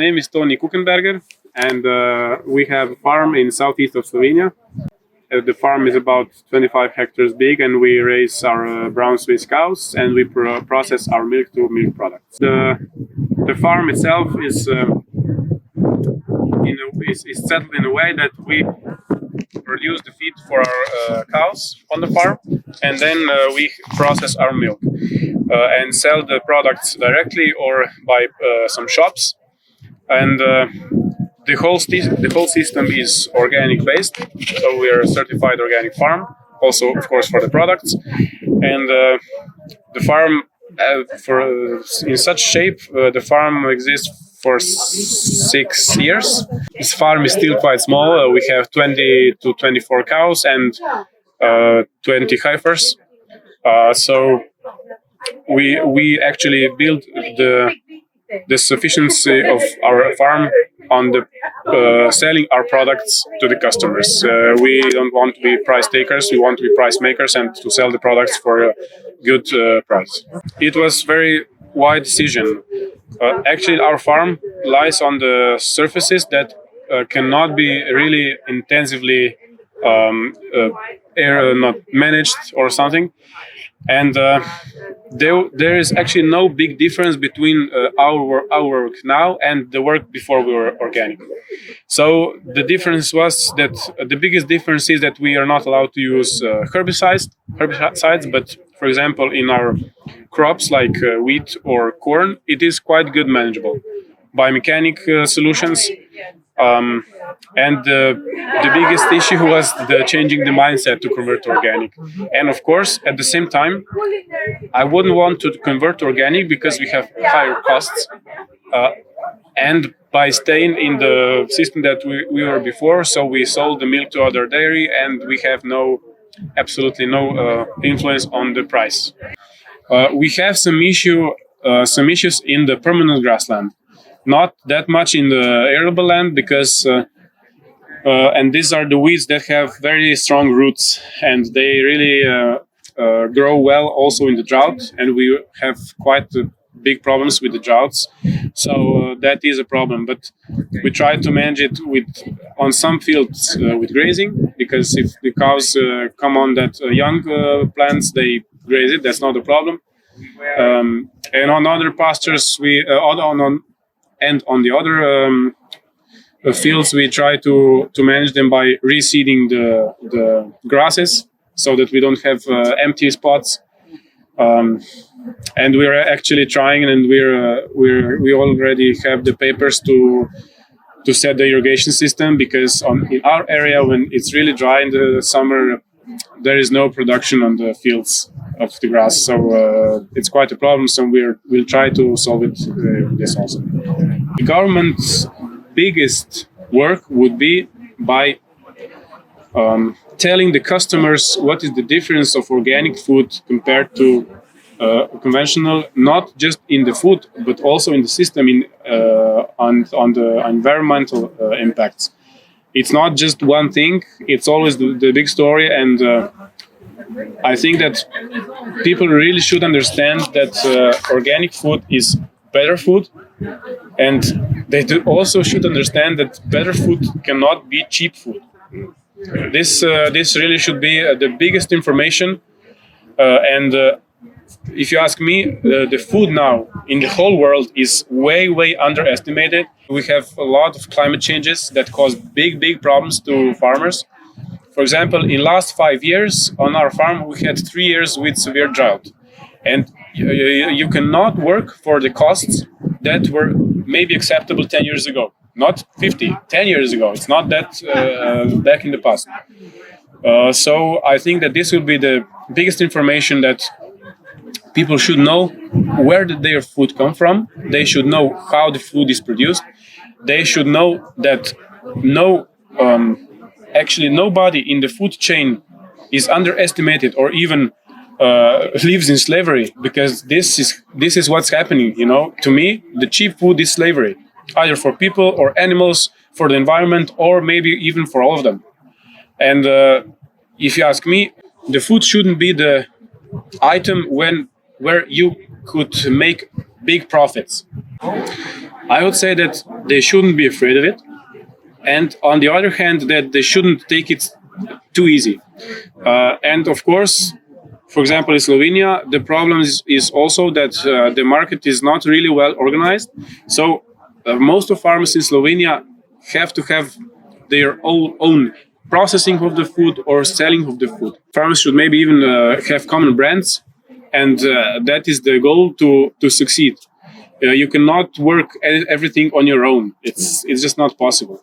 name is Toni Kukenberger, and we have a farm in southeast of Slovenia. The farm is about 25 hectares big, and we raise our brown Swiss cows, and we process our milk to milk products. The farm itself is settled in a way that we produce the feed for our cows on the farm, and then we process our milk and sell the products directly or by some shops. And the whole system is organic based, so we are a certified organic farm. Also, of course, for the products, and the farm in such shape. The farm exists for 6 years. This farm is still quite small. We have 20 to 24 cows and 20 heifers. So we actually build the sufficiency of our farm on the selling our products to the customers. We don't want to be price takers. We want to be price makers and to sell the products for a good price. It was very wide decision. Actually, our farm lies on the surfaces that cannot be really intensively not managed or something. And there is actually no big difference between our work now and the work before we were organic. So the difference was that the biggest difference is that we are not allowed to use herbicides, but for example, in our crops like wheat or corn, it is quite good manageable by mechanic solutions. And the biggest issue was the changing the mindset to convert to organic. And of course, at the same time, I wouldn't want to convert to organic because we have higher costs. And by staying in the system that we were before, so we sold the milk to other dairy, and we have absolutely no influence on the price. We have some issues in the permanent grassland. Not that much in the arable land because, and these are the weeds that have very strong roots and they really grow well also in the drought. And we have quite big problems with the droughts, so that is a problem. But we try to manage it on some fields with grazing, because if the cows come on that young plants, they graze it. That's not a problem. And on other pastures, on the other fields, we try to manage them by reseeding the grasses so that we don't have empty spots. And we're actually trying, and we already have the papers to set the irrigation system, because in our area, when it's really dry in the summer, there is no production on the fields of the grass, so it's quite a problem. So we'll try to solve it this also. The government's biggest work would be by telling the customers what is the difference of organic food compared to conventional, not just in the food, but also in the system, on the environmental impacts. It's not just one thing, it's always the big story. And I think that people really should understand that organic food is better food, and they also should understand that better food cannot be cheap food. This really should be the biggest information. And if you ask me, the food now in the whole world is way underestimated. We have a lot of climate changes that cause big problems to farmers. For example, in last 5 years on our farm, we had 3 years with severe drought. And you cannot work for the costs that were maybe acceptable 10 years ago. Not 50, 10 years ago. It's not that back in the past. So I think that this will be the biggest information, that people should know where did their food come from. They should know how the food is produced. They should know that actually nobody in the food chain is underestimated or even lives in slavery, because this is what's happening. To me, the cheap food is slavery, either for people or animals, for the environment, or maybe even for all of them. And if you ask me, the food shouldn't be the item where you could make big profits. I would say that they shouldn't be afraid of it. And on the other hand, that they shouldn't take it too easy. And of course, for example, in Slovenia, the problem is also that the market is not really well organized. So most of farmers in Slovenia have to have their own processing of the food or selling of the food. Farmers should maybe even have common brands, and that is the goal to succeed. You cannot work everything on your own. It's just not possible.